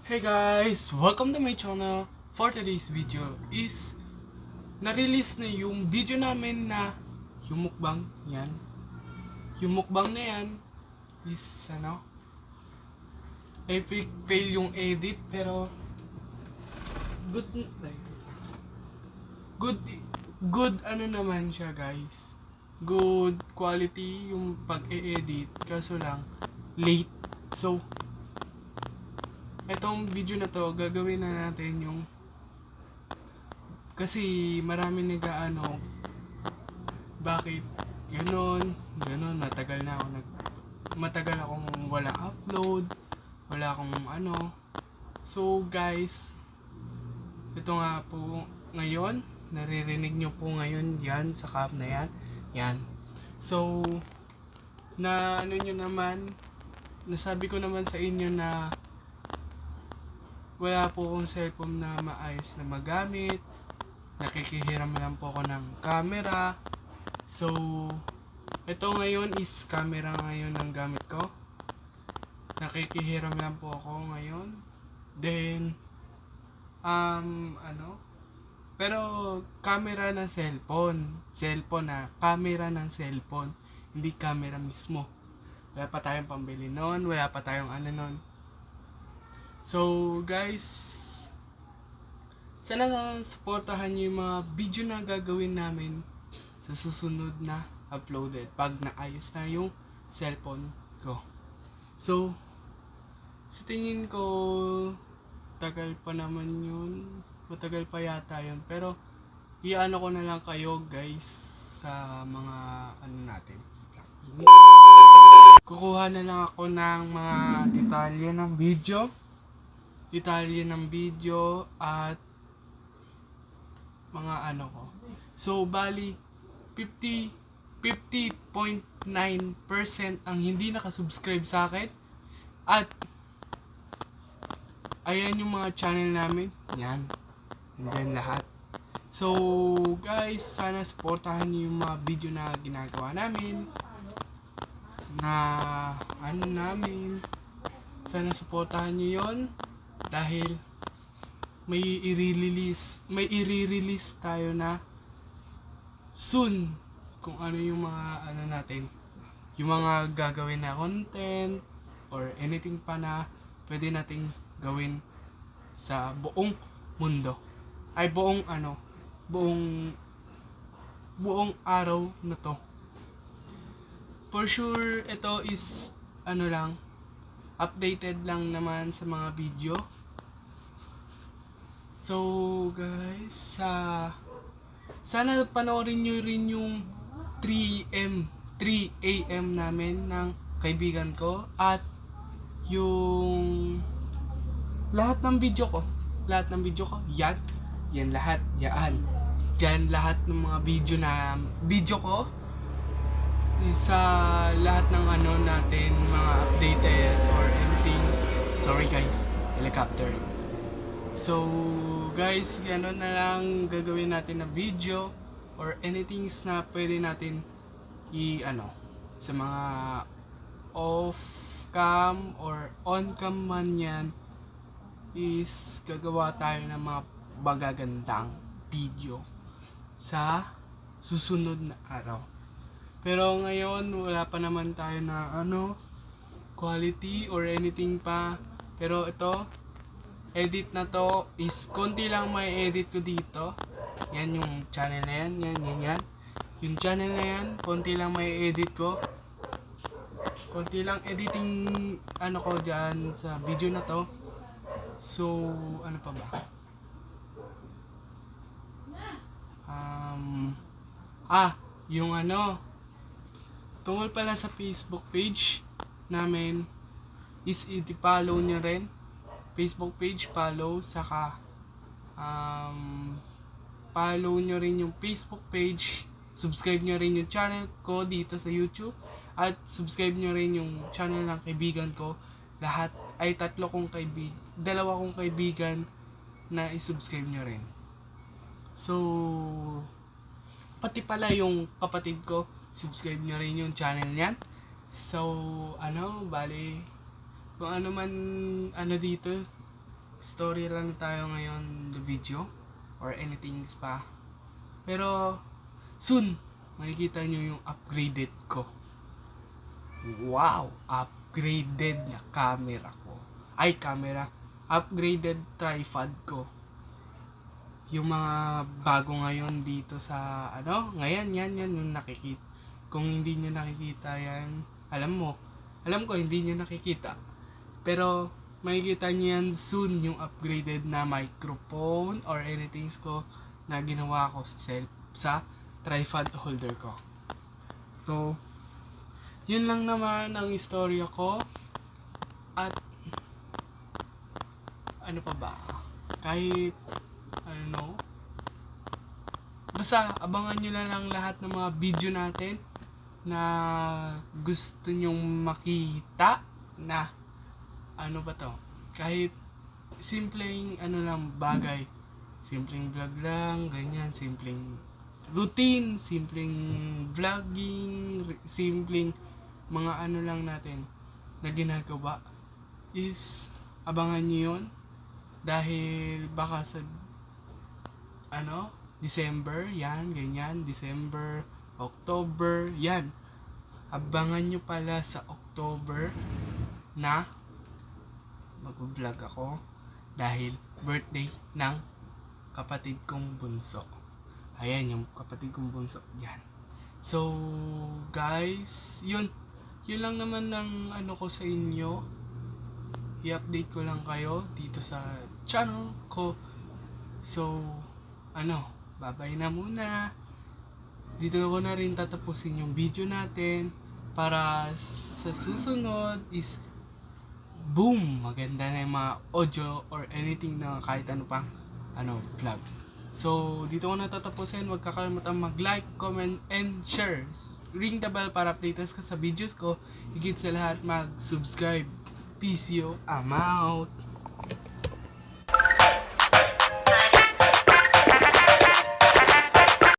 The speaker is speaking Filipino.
Hey guys! Welcome to my channel. For today's video is na-release na yung video namin na yung mukbang yan. Yung mukbang na yan is epic fail yung edit pero good good good naman siya guys. Good quality yung pag-e-edit kaso lang late. So etong video na to, gagawin na natin yung kasi marami bakit ganon, matagal akong wala upload, wala akong So guys, ito nga po ngayon, naririnig nyo po ngayon yan sa cam na yan. So, nasabi ko naman sa inyo na wala po akong cellphone na maayos na magamit. Nakikihiram lang po ako ng camera. So, ito ngayon is camera ngayon ang gamit ko. Nakikihiram lang po ako ngayon. Then, pero camera ng cellphone. Cellphone na, camera ng cellphone. Hindi camera mismo. Wala pa tayong pambili noon. Wala pa tayong noon. So guys, sana supportahan nyo yung mga video na gagawin namin sa susunod na uploaded pag naayos na yung cellphone ko. So, sa tingin ko tagal pa naman yun, matagal pa yata yun, pero iano ko na lang kayo guys sa mga natin. Kukuha na lang ako ng mga detalye ng at mga ko. So, bali, 50.9% ang hindi nakasubscribe sa akin. At, ayan yung mga channel namin. Yan. Yan lahat. So, guys, sana supportahan niyo yung mga video na ginagawa namin. Sana supportahan niyo yon. Dahil may i-release tayo na soon kung ano yung mga natin, yung mga gagawin na content or anything pa na pwede nating gawin sa buong mundo. Ay buong araw na to. For sure ito is updated lang naman sa mga video. So guys, sana panoorin nyo rin yung 3 AM namin ng kaibigan ko at yung lahat ng video ko yan lahat dyan lahat ng mga video ko sa lahat ng natin, mga updated or anything. Sorry guys, helicopter. So guys, gano'n na lang gagawin natin na video or anything na pwede natin sa mga off cam or on cam man yan, is gagawa tayo ng mga magagandang video sa susunod na araw. Pero ngayon, wala pa naman tayo na quality or anything pa. Pero ito, edit na to is konti lang may edit ko dito. Yan yung channel na yan. Yan. Yung channel na yan, konti lang may edit ko. Konti lang editing ko dyan sa video na to. So, ano pa ba? Yung tungkol pala sa Facebook page namin is i-follow nyo rin. Facebook page, follow, saka follow nyo rin yung Facebook page, subscribe nyo rin yung channel ko dito sa YouTube, at subscribe nyo rin yung channel ng kaibigan ko. Lahat ay dalawa kong kaibigan na i-subscribe nyo rin. So, pati pala yung kapatid ko, subscribe nyo rin yung channel niyan. So, bali, kung ano man dito, story lang tayo ngayon the video or anything pa. Pero soon makikita nyo yung upgraded ko. Wow! Upgraded na camera ko. Ay, camera. Upgraded tripod ko. Yung mga bago ngayon dito sa ngayon yan yung nakikita. Kung hindi nyo nakikita yan, alam ko hindi nyo nakikita. Pero makikita nyo yan soon yung upgraded na microphone or anything ko na ginawa ko sa tripod holder ko. So, yun lang naman ang istorya ko. At ano pa ba? Kahit basta abangan nyo lang lahat ng mga video natin na gusto nyong makita na ba to? Kahit simpleng lang bagay. Simpleng vlog lang, ganyan, simpleng routine, simpleng vlogging, simpleng mga lang natin na ginagawa is abangan nyo yun dahil baka sa December, yan, ganyan, December, October, yan. Abangan nyo pala sa October na mag-vlog ako dahil birthday ng kapatid kong bunso. Ayan, yung kapatid kong bunso, yan. So, guys, yun lang naman ng ko sa inyo. I-update ko lang kayo dito sa channel ko. So, bye-bye na muna. Dito ko na rin tatapusin yung video natin para sa susunod is boom! Maganda na yung mga audio or anything na kahit pang vlog. So, dito ko na tatapusin. Huwag kakalimutan mag-like, comment, and share. Ring the bell para updates ka sa videos ko. Higit sa lahat, mag-subscribe. Peace yo, I'm out!